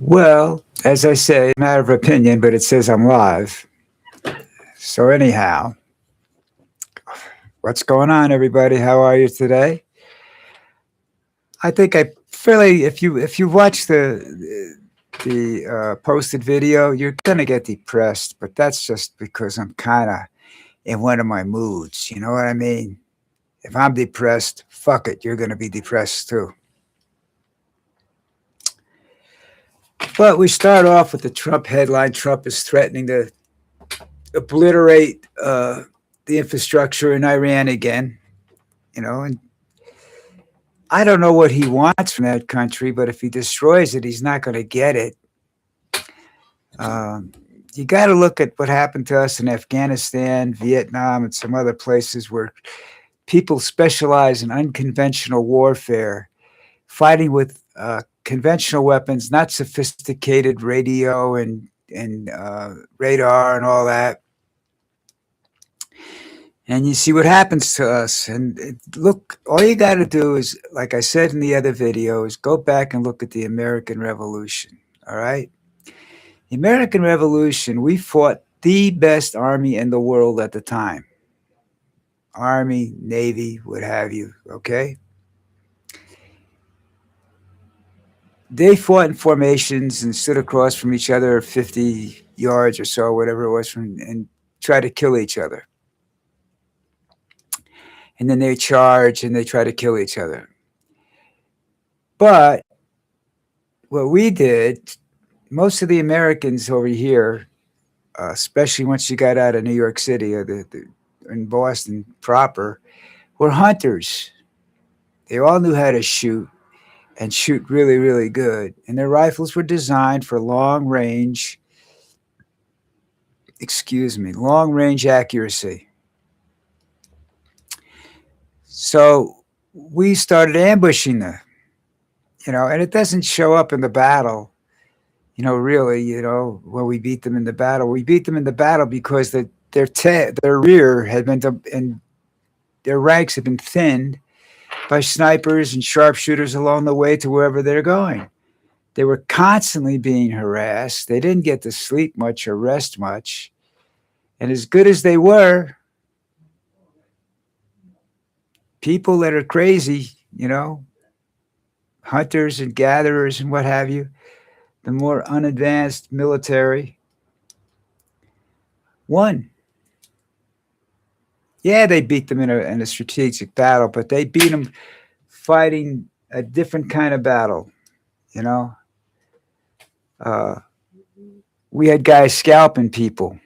Well, as I say, matter of opinion, but it says I'm live. So anyhow, what's going on, everybody? How are you today? I think I fairly, if you watch the posted video, you're gonna get depressed, but that's just because I'm kind of in one of my moods. You know what I mean? If I'm depressed, fuck it, you're gonna be depressed too. But we start off with the Trump headline. Trump is threatening to obliterate the infrastructure in Iran again. And I don't know what he wants from that country, but if he destroys it, he's not going to get it. Um, you got to look at what happened to us in Afghanistan, Vietnam, and some other places where people specialize in unconventional warfare, fighting with conventional weapons, not sophisticated radio and radar and all that. And you see what happens to us. And look, all you got to do is, like I said in the other video, is go back and look at the American Revolution. All right? The American Revolution, we fought the best army in the world at the time. Army, Navy, what have you. Okay? They fought in formations and stood across from each other 50 yards or so, whatever it was, and tried to kill each other. And then they charge and they try to kill each other. But what we did, most of the Americans over here, especially once you got out of New York City or in Boston proper, were hunters. They all knew how to shoot and shoot really, really good. And their rifles were designed for long range accuracy. So we started ambushing them, and it doesn't show up in the battle, really, when we beat them in the battle. We beat them in the battle because their rear had been, and their ranks had been thinned by snipers and sharpshooters along the way to wherever they're going. They were constantly being harassed. They didn't get to sleep much or rest much. And as good as they were, people that are crazy, hunters and gatherers and what have you, the more unadvanced military, won. Yeah, they beat them in a strategic battle, but they beat them fighting a different kind of battle, we had guys scalping people.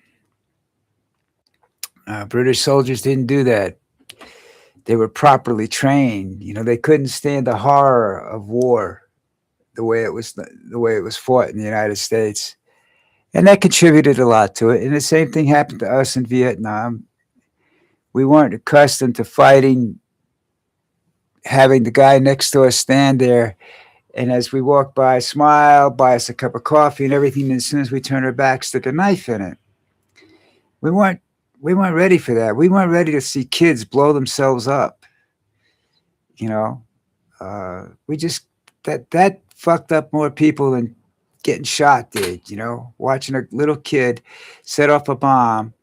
British soldiers didn't do that. They were properly trained. They couldn't stand the horror of war, the way it was fought in the United States, and that contributed a lot to it. And the same thing happened to us in Vietnam. We weren't accustomed to fighting, having the guy next to us stand there, and as we walk by, smile, buy us a cup of coffee and everything. And as soon as we turn our back, stick a knife in it. We weren't ready for that. We weren't ready to see kids blow themselves up. We just that fucked up more people than getting shot did. Watching a little kid set off a bomb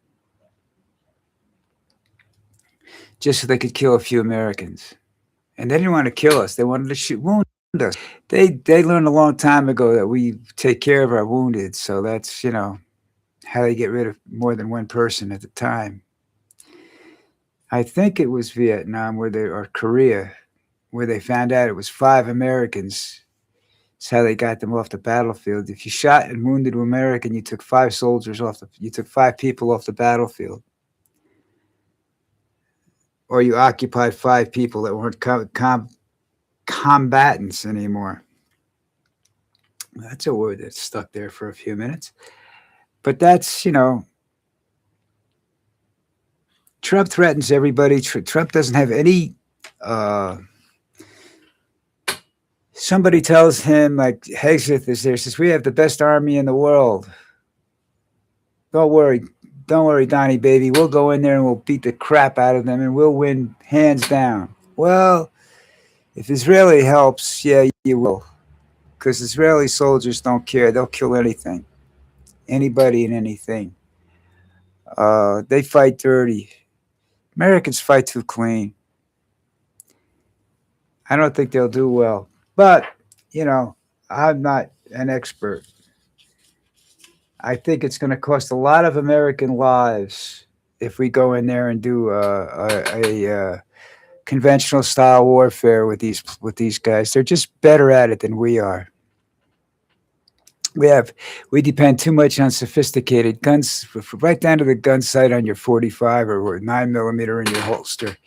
just so they could kill a few Americans, and they didn't want to kill us. They wanted to wound us. They learned a long time ago that we take care of our wounded. So that's how they get rid of more than one person at the time. I think it was Vietnam or Korea, where they found out it was 5 Americans. That's how they got them off the battlefield. If you shot and wounded an American, you took 5 soldiers you took 5 people off the battlefield. Or you occupied 5 people that weren't combatants anymore. That's a word that stuck there for a few minutes. But that's, Trump threatens everybody. Trump doesn't have any. Somebody tells him, like Hegseth is there, says, we have the best army in the world. Don't worry, Donnie, baby. We'll go in there and we'll beat the crap out of them and we'll win hands down. Well, if Israeli helps, yeah, you will. because Israeli soldiers don't care. They'll kill anything, anybody and anything. They fight dirty. Americans fight too clean. I don't think they'll do well. But, you know, I'm not an expert. I think it's going to cost a lot of American lives if we go in there and do a conventional style warfare with these guys. They're just better at it than we are. We have we depend too much on sophisticated guns, right down to the gun sight on your 45 or 9 millimeter in your holster.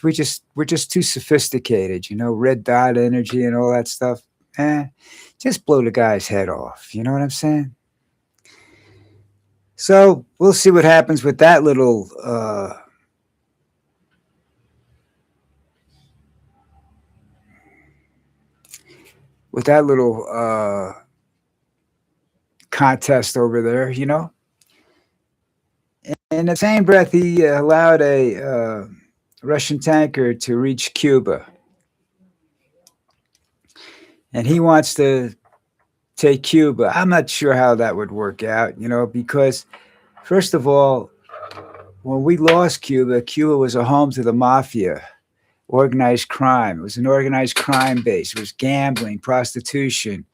We're just too sophisticated, you know, red dot energy and all that stuff. Eh, just blow the guy's head off. You know what I'm saying? So we'll see what happens with that little contest over there. You know, in the same breath, he allowed a Russian tanker to reach Cuba, and he wants to take Cuba. I'm not sure how that would work out. You know, because first of all, when we lost Cuba, Cuba was a home to the mafia, organized crime. It was an organized crime base. It was gambling, prostitution,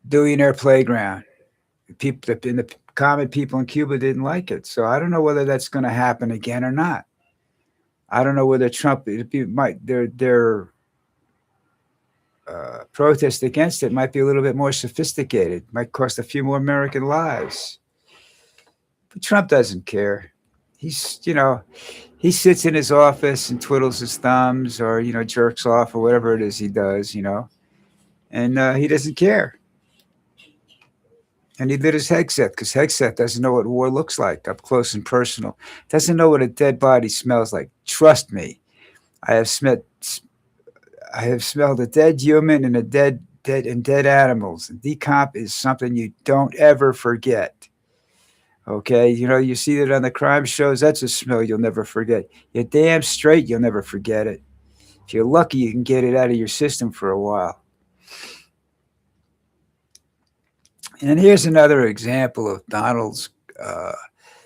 billionaire playground. The common people in Cuba didn't like it. So I don't know whether that's going to happen again or not. I don't know whether Trump might their protest against it might be a little bit more sophisticated. Might cost a few more American lives. But Trump doesn't care. He's, you know, he sits in his office and twiddles his thumbs or, you know, jerks off or whatever it is he does, you know, and he doesn't care. And he lit his headset because headset doesn't know what war looks like up close and personal. Doesn't know what a dead body smells like. Trust me, I have smelled I have smelled a dead human and a dead animals. And decomp is something you don't ever forget. Okay, you know, you see it on the crime shows. That's a smell you'll never forget. You're damn straight, you'll never forget it. If you're lucky, you can get it out of your system for a while. And here's another example of Donald's uh,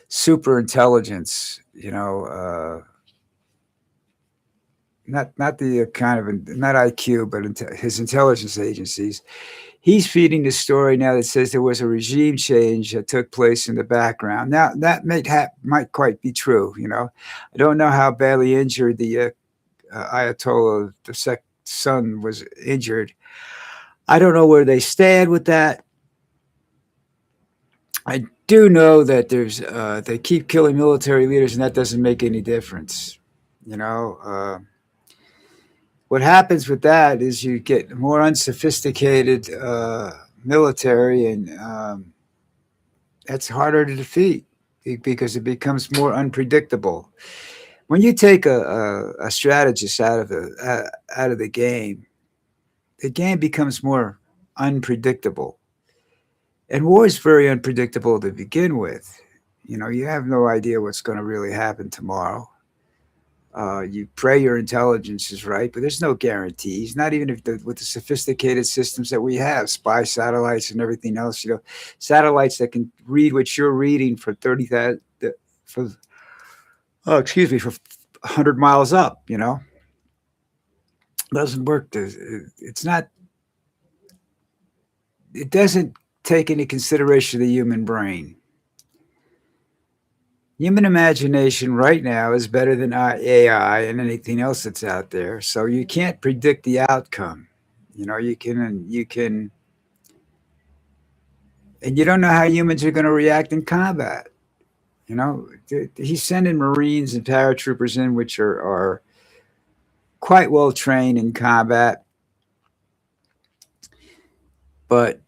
super intelligence. You know, not the kind of not IQ, but his intelligence agencies. He's feeding the story now that says there was a regime change that took place in the background. Now that might quite be true. You know, I don't know how badly injured the Ayatollah, son, was injured. I don't know where they stand with that. I do know that they keep killing military leaders, and that doesn't make any difference. You know, what happens with that is you get more unsophisticated military, and that's harder to defeat because it becomes more unpredictable. When you take a strategist out of the game becomes more unpredictable. And war is very unpredictable to begin with. You know, you have no idea what's going to really happen tomorrow. You pray your intelligence is right, but there's no guarantees. Not even with the sophisticated systems that we have, spy satellites and everything else. You know, satellites that can read what you're reading for 30,000, for for 100 miles up. You know, doesn't work. It's not. It doesn't take into consideration the human brain. Human imagination right now is better than AI and anything else that's out there. So you can't predict the outcome. You know, and you don't know how humans are going to react in combat. You know, he's sending Marines and paratroopers in, which are quite well trained in combat. But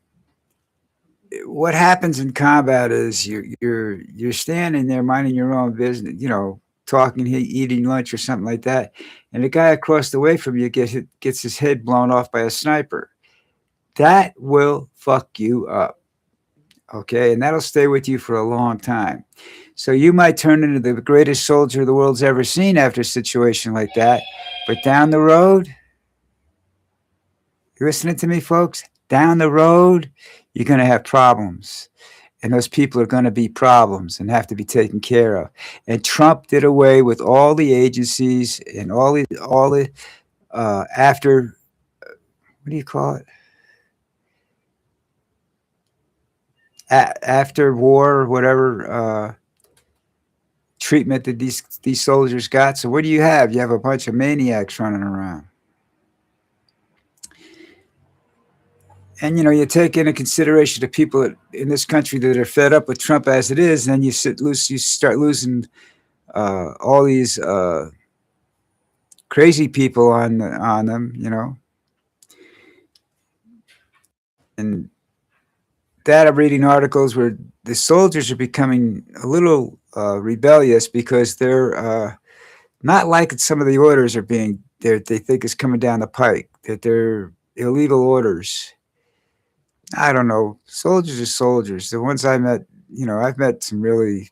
what happens in combat is you're standing there minding your own business, you know, talking, eating lunch or something like that, and the guy across the way from you gets his head blown off by a sniper. That will fuck you up, okay, and that'll stay with you for a long time. So you might turn into the greatest soldier the world's ever seen after a situation like that, but down the road, You listening to me, folks? Down the road, you're going to have problems. And those people are going to be problems and have to be taken care of. And Trump did away with all the agencies and all the after, what do you call it? After war, or whatever treatment that these soldiers got. So what do you have? You have a bunch of maniacs running around. And you take into consideration the people in this country that are fed up with Trump as it is, and then you start losing all these crazy people on them, and that I'm reading articles where the soldiers are becoming a little rebellious because they're not liking some of the orders are being they think is coming down the pike, that they're illegal orders. I don't know. Soldiers are soldiers. The ones I met, I've met some really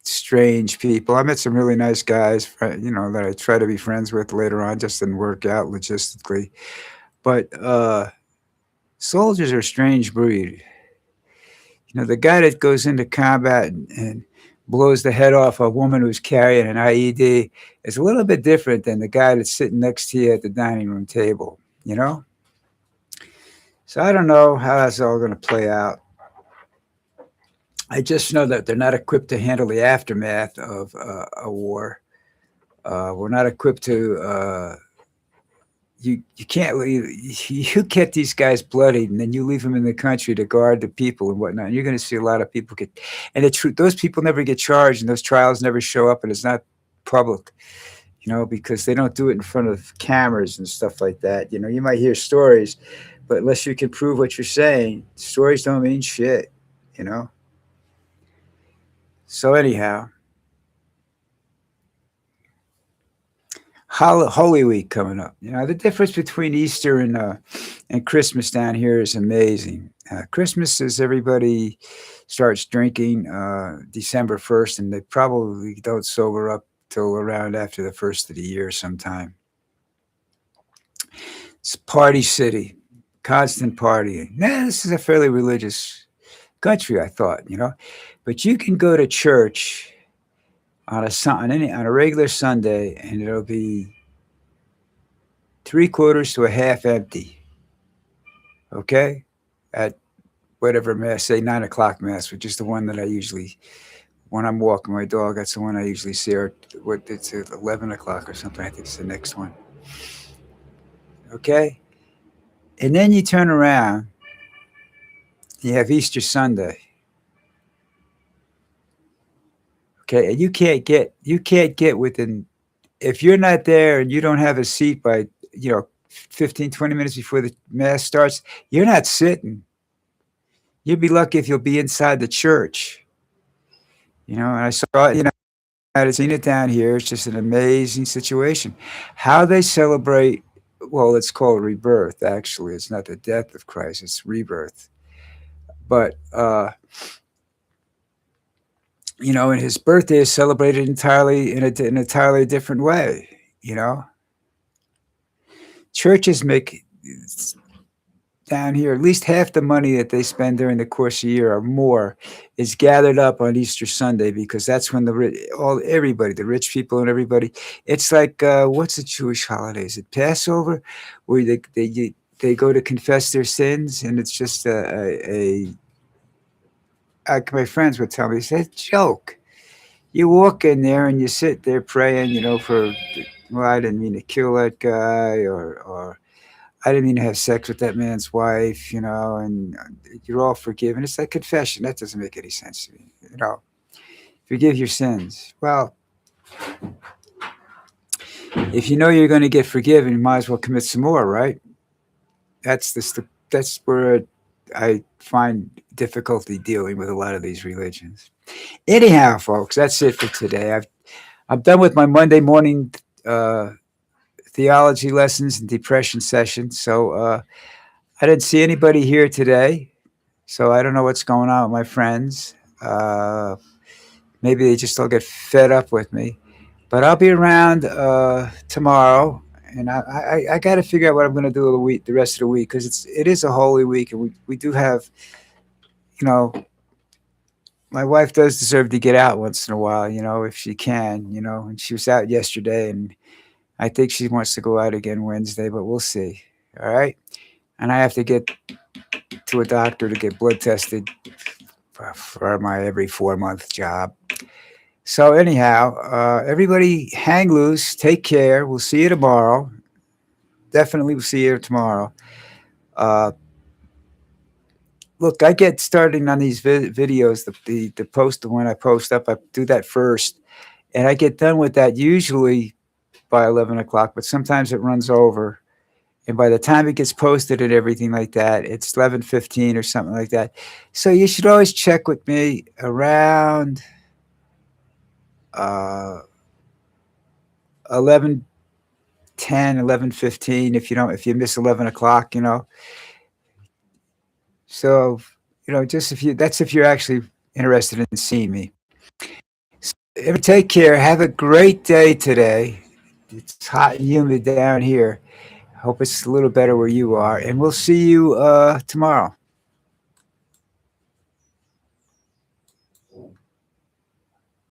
strange people. I met some really nice guys, that I try to be friends with later on. Just didn't work out logistically. But soldiers are a strange breed. The guy that goes into combat and blows the head off a woman who's carrying an IED is a little bit different than the guy that's sitting next to you at the dining room table, So I don't know how that's all going to play out. I just know that they're not equipped to handle the aftermath of a war. We're not equipped to. You can't you get these guys bloodied and then you leave them in the country to guard the people and whatnot. And you're going to see a lot of people get, and the truth, those people never get charged and those trials never show up and it's not public, because they don't do it in front of cameras and stuff like that. You might hear stories, but unless you can prove what you're saying, stories don't mean shit. You know. So anyhow, Holy Week coming up. The difference between Easter and Christmas down here is amazing. Christmas is everybody starts drinking December 1st, and they probably don't sober up till around after the first of the year sometime. It's party city, constant partying. Nah, this is a fairly religious country, I thought. But you can go to church on a regular Sunday, and it'll be 3/4 to a half empty. Okay, at whatever mass, say 9 o'clock mass, which is the one that I usually when I'm walking my dog. That's the one I usually see. Or what? It's at 11 o'clock or something. I think it's the next one. Okay, and then you turn around. You have Easter Sunday. Okay, and you can't get within if you're not there and you don't have a seat by 15, 20 minutes before the mass starts, you're not sitting. You'd be lucky if you'll be inside the church. And I saw it, I've seen it down here. It's just an amazing situation. How they celebrate, well, it's called rebirth, actually. It's not the death of Christ, it's rebirth. But, and his birthday is celebrated entirely in an entirely different way, Churches make down here, at least half the money that they spend during the course of the year or more is gathered up on Easter Sunday because that's when everybody, the rich people and everybody, it's like what's the Jewish holiday? Is it Passover, where they go to confess their sins, and it's just my friends would tell me, it's a joke. You walk in there and you sit there praying, for well, I didn't mean to kill that guy, or I didn't mean to have sex with that man's wife, and you're all forgiven. It's like confession. That doesn't make any sense to me. Forgive your sins. Well, if you know you're going to get forgiven, you might as well commit some more, right? That's where I find difficulty dealing with a lot of these religions. Anyhow, folks, that's it for today. I'm done with my Monday morning theology lessons and depression sessions. So I didn't see anybody here today. So I don't know what's going on with my friends. Maybe they just all get fed up with me. But I'll be around tomorrow, and I got to figure out what I'm going to do the rest of the week, because it is a holy week, and we do have, you know, my wife does deserve to get out once in a while, if she can, and she was out yesterday, and I think she wants to go out again Wednesday, but we'll see. All right. And I have to get to a doctor to get blood tested for my every 4 month job. So, anyhow, everybody hang loose, take care. We'll see you tomorrow. Definitely, we'll see you tomorrow. Uh, Look, I get starting on these videos, the post, the one I post up, I do that first, and I get done with that usually by 11 o'clock, but sometimes it runs over. And by the time it gets posted and everything like that, it's 11:15 or something like that. So you should always check with me around uh, 11:10, 11:15. If you miss 11 o'clock. So, just that's if you're actually interested in seeing me. So, take care. Have a great day today. It's hot and humid down here. Hope it's a little better where you are. And we'll see you tomorrow.